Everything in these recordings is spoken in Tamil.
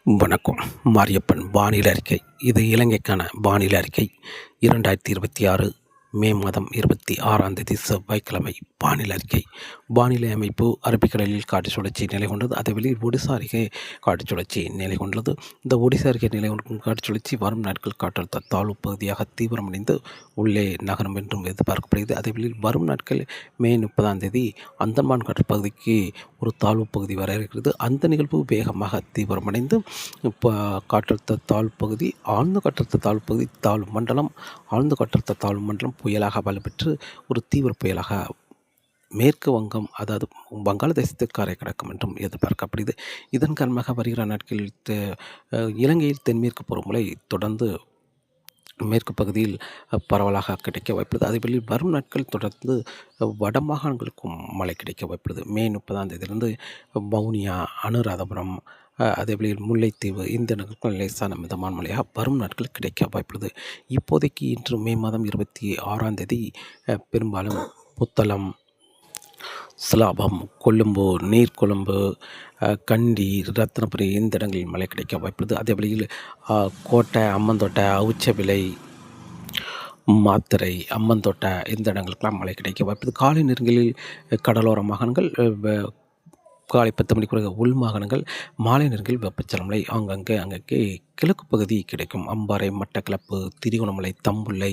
வணக்கம். மாரியப்பன் வானிலை அறிக்கை. இது இலங்கைக்கான வானிலை அறிக்கை. 2026 மே மாதம் 26ஆம் தேதி செவ்வாய்க்கிழமை வானிலை அறிக்கை. வானிலை அமைப்பு அரபிக்கடலில் காற்று சுழற்சி நிலை கொண்டது. அதே வெளியில் ஒடிசா அருகே காற்று சுழற்சி நிலை கொண்டது. இந்த ஒடிசா அருகே நிலை கொண்டிருக்கும் காற்று சுழற்சி வரும் நாட்கள் காற்றழுத்த தாழ்வு பகுதியாக தீவிரமடைந்து உள்ளே நகரம் என்றும் எதிர்பார்க்கப்படுகிறது. அதே வெளியில் வரும் நாட்கள் மே 30ஆம் தேதி அந்தமான் கடற்பகுதிக்கு ஒரு தாழ்வு பகுதி வர இருக்கிறது. அந்த நிகழ்வு வேகமாக தீவிரமடைந்து இப்போ காற்றழுத்த தாழ்வு பகுதி, ஆழ்ந்த காற்றழுத்த தாழ்வு பகுதி, தாழ்வு மண்டலம், ஆழ்ந்த காற்றழுத்த தாழ்வு மண்டலம் புயலாக வலுப்பெற்று ஒரு தீவிர புயலாக மேற்கு வங்கம், அதாவது வங்காளதேசத்துக்கு கரை கடக்கும் என்றும் எதிர்பார்க்கப்படுகிறது. இதன் காரணமாக வருகிற நாட்களில் இலங்கையில் தென்மேற்கு பருவமழை தொடர்ந்து மேற்கு பகுதியில் பரவலாக கிடைக்க வாய்ப்புள்ளது. அதேபோல் வரும் நாட்கள் தொடர்ந்து வட மாகாணங்களுக்கும் மழை கிடைக்க வாய்ப்புள்ளது. மே 30ஆம் தேதியிலிருந்து வவுனியா, அனுராதபுரம், அதேபோல் முல்லைத்தீவு இந்த இடங்களுக்கும் லேசான மிதமான மழையாக வரும் நாட்கள் கிடைக்க வாய்ப்புள்ளது. இப்போதைக்கு இன்று மே மாதம் 26ஆம் தேதி பெரும்பாலும் புத்தளம், சிலாபம், கொழும்பு, நீர்கொழும்பு, கண்டி, ரத்னபுரி இந்த இடங்களில் மழை கிடைக்க வாய்ப்புள்ளது. அதே வழியில் கோட்டை, அம்மந்தோட்டை, அவுச்சவிலை, மாத்தறை, அம்மந்தோட்டை இந்த இடங்களுக்கெல்லாம் மழை கிடைக்க வாய்ப்புள்ளது. காலை நேரங்களில் கடலோர மாகாணங்கள், காலை 10 மணிக்கு பிறகு உள் மாகாணங்கள், மாலை நேரங்களில் வெப்பச்சலமழை அங்கங்கே கிழக்கு பகுதி கிடைக்கும். அம்பாறை, மட்டக்களப்பு, திரிகோணமலை, தம்புள்ளை,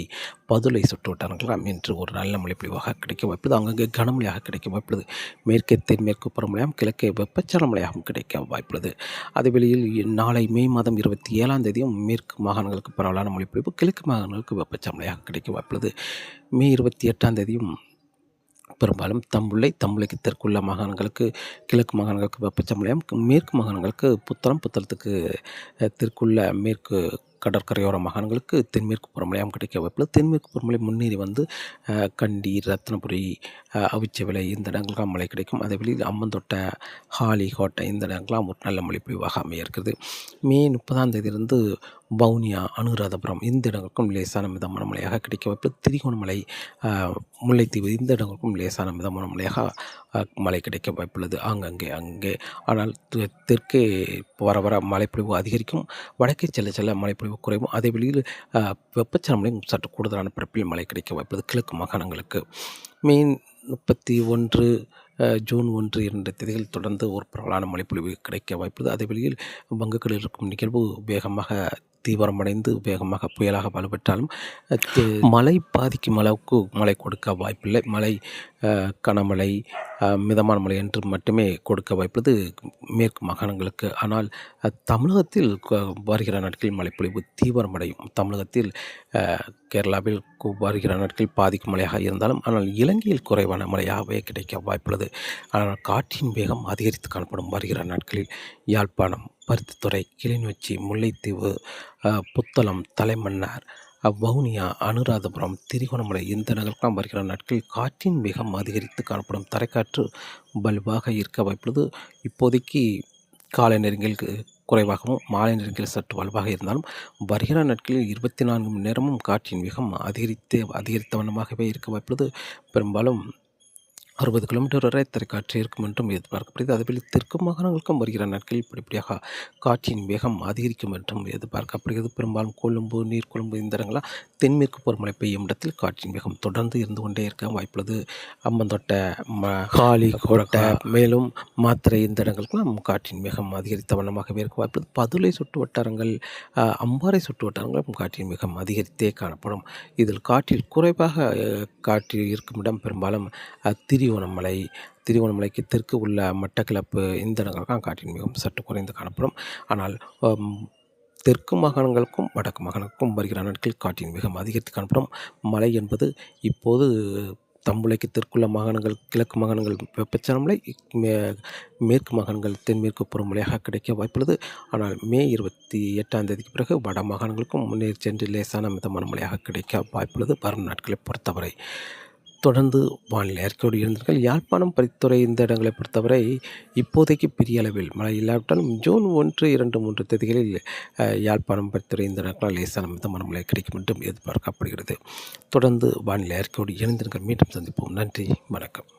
பதுளை சுற்று வட்டாரங்களாம் இன்று ஒரு நல்ல மழை பொழிவாக கிடைக்க வாய்ப்புள்ளது. அங்கங்கே கனமழையாக கிடைக்க வாய்ப்புள்ளது. மேற்கே தென்மேற்கு பருவமழையாகவும் கிழக்கே வெப்பச்சலமழையாகவும் கிடைக்க வாய்ப்புள்ளது. அதே வேளையில் நாளை மே மாதம் 27ஆம் தேதியும் மேற்கு மாகாணங்களுக்கு பரவலான மழை பொழிவு, கிழக்கு மாகாணங்களுக்கு வெப்பச்சலமழையாக கிடைக்க வாய்ப்புள்ளது. மே 28ஆம் தேதியும் பெரும்பாலும் தம்புள்ளைக்கு தெற்குள்ள மாகாணங்களுக்கு, கிழக்கு மாகாணங்களுக்கு வெப்பச்சலமழையும், மேற்கு மாகாணங்களுக்கு புத்தளத்துக்கு தெற்குள்ள மேற்கு கடற்கரையோர மாகாணங்களுக்கு தென்மேற்கு பருவமழையாகவும் கிடைக்க வாய்ப்புள்ளது. தென்மேற்கு பருவமழை முன்னேறி வந்து கண்டி, ரத்னபுரி, அவிச்சவிலை இந்த இடங்களுக்கெல்லாம் மழை கிடைக்கும். அதே வெளியில் அம்மந்தோட்டை, ஹாலி, கோட்டை இந்த இடங்கள்லாம் ஒரு நல்ல மழை பொழிவாக அமைய இருக்கிறது. மே 30ஆம் தேதியிலிருந்து வவுனியா, அனுராதபுரம் இந்த இடங்களுக்கும் லேசான மிதமான மழையாக கிடைக்க வாய்ப்பு. திரிகோணமலை, முல்லைத்தீவு இந்த இடங்களுக்கும் லேசான மிதமான மழையாக மழை கிடைக்க வாய்ப்புள்ளது. அங்கே ஆனால் தெற்கே வர மழைப்பொழிவு அதிகரிக்கும். வடக்கே செல்ல மழைப்பொழிவு குறைவும். அதே வெளியில் வெப்பச்சலமழையும் சற்று கூடுதலான பரப்பில் மழை கிடைக்க வாய்ப்புள்ளது கிழக்கு மாகாணங்களுக்கு. மே 31, ஜூன் 1, 2 தேதிகள் தொடர்ந்து ஒரு பரவலான மழைப்பொழிவு கிடைக்க வாய்ப்புள்ளது. அதே வெளியில் வங்கக்கடலில் இருக்கும் நிகழ்வு வேகமாக தீவிரமடைந்து வேகமாக புயலாக வலுப்பெற்றாலும் மழை பாதிக்கும் அளவுக்கு மழை கொடுக்க வாய்ப்பில்லை. மழை கனமழை, மிதமான மழை என்று மட்டுமே கொடுக்க வாய்ப்புள்ளது மேற்கு மாகாணங்களுக்கு. ஆனால் தமிழகத்தில் வருகிற நாட்களில் மழைப்பொழிவு தீவிரமடையும். தமிழகத்தில் கேரளாவில் வருகிற நாட்களில் பாதிக்கும் மழையாக இருந்தாலும் ஆனால் இலங்கையில் குறைவான மழையாகவே கிடைக்க வாய்ப்புள்ளது. ஆனால் காற்றின் வேகம் அதிகரித்து காணப்படும் வருகிற நாட்களில் யாழ்ப்பாணம், பருத்தித்துறை, கிளிநொச்சி, முல்லைத்தீவு, புத்தளம், தலைமன்னார், வவுனியா, அனுராதபுரம், திரிகோணமலை இந்த இடங்களுக்கெல்லாம் வருகிற நாட்களில் காற்றின் வேகம் அதிகரித்து காணப்படும். தரைக்காற்று வலுவாக இருக்க வாய்ப்புள்ளது. இப்போதைக்கு காலை நேரங்களுக்கு குறைவாகவும் மாலை நேரங்களில் சற்று வலுவாக இருந்தாலும் வருகிற நாட்களில் 24 மணி நேரமும் காற்றின் வேகம் அதிகரித்த வண்ணமாகவே இருக்க வாய்ப்புள்ளது. பெரும்பாலும் 60 கிலோமீட்டர் வரை தரைக்காற்று இருக்கும் என்றும் எதிர்பார்க்கப்படுகிறது. அதேபோல் தெற்கு மாகாணங்களுக்கும் வருகிற நாட்களில் படிப்படியாக காற்றின் வேகம் அதிகரிக்கும் என்றும் எதிர்பார்க்கப்படுகிறது. பெரும்பாலும் கொழும்பு, நீர்கொழும்பு இந்த இடங்களாம் தென்மேற்கு பருவமழை பெய்யும் இடத்தில் காற்றின் வேகம் தொடர்ந்து இருந்து கொண்டே இருக்க வாய்ப்புள்ளது. அம்மந்தோட்டை, காலி, கோட்டை, மேலும் மாத்தறை இந்த இடங்களுக்கெல்லாம் காற்றின் வேகம் அதிகரித்த வண்ணமாகவே இருக்க வாய்ப்புள்ளது. பதுளை சுற்று வட்டாரங்கள், அம்பாறை சுற்று வட்டாரங்களும் காற்றின் வேகம் அதிகரித்தே காணப்படும். இதில் காற்றில் குறைவாக காற்றில் இருக்கும் இடம் பெரும்பாலும் திரிகோணமலைக்கு தெற்கு உள்ள மட்டக்களப்பு இந்த இடங்களுக்கும் காற்றின் மிகவும் சற்று குறைந்து காணப்படும். ஆனால் தெற்கு மாகாணங்களுக்கும் வடக்கு மாகாணங்களுக்கும் வருகிற நாட்களில் காற்றின் மிகவும் அதிகரித்து காணப்படும். மழை என்பது இப்போது தம்புளைக்கு தெற்குள்ள மாகாணங்கள், கிழக்கு மாகாணங்கள் வெப்பச்சலமழை, மேற்கு மாகாணங்கள் தென்மேற்கு பருவமழையாக கிடைக்க வாய்ப்புள்ளது. ஆனால் மே 28ஆம் தேதிக்கு பிறகு வட மாகாணங்களுக்கும் முன்னேறி சென்று லேசான மிதமான மழையாக கிடைக்க வாய்ப்புள்ளது வரும் நாட்களை பொறுத்தவரை. தொடர்ந்து வானிலை அறிக்கையோடு இருந்தீர்கள். யாழ்ப்பாணம், பருத்தித்துறை இந்த இடங்களை பொறுத்தவரை இப்போதைக்கு பெரிய அளவில் மழை இல்லாவிட்டாலும் ஜூன் 1, 2, 3 தேதிகளில் யாழ்ப்பாணம், பருத்தித்துறை இந்த இடங்களால் லேசான மிதமான மழை கிடைக்கும் என்றும் எதிர்பார்க்கப்படுகிறது. தொடர்ந்து வானிலை அறிக்கையோடு இணைந்திருங்கள். மீண்டும் சந்திப்போம். நன்றி, வணக்கம்.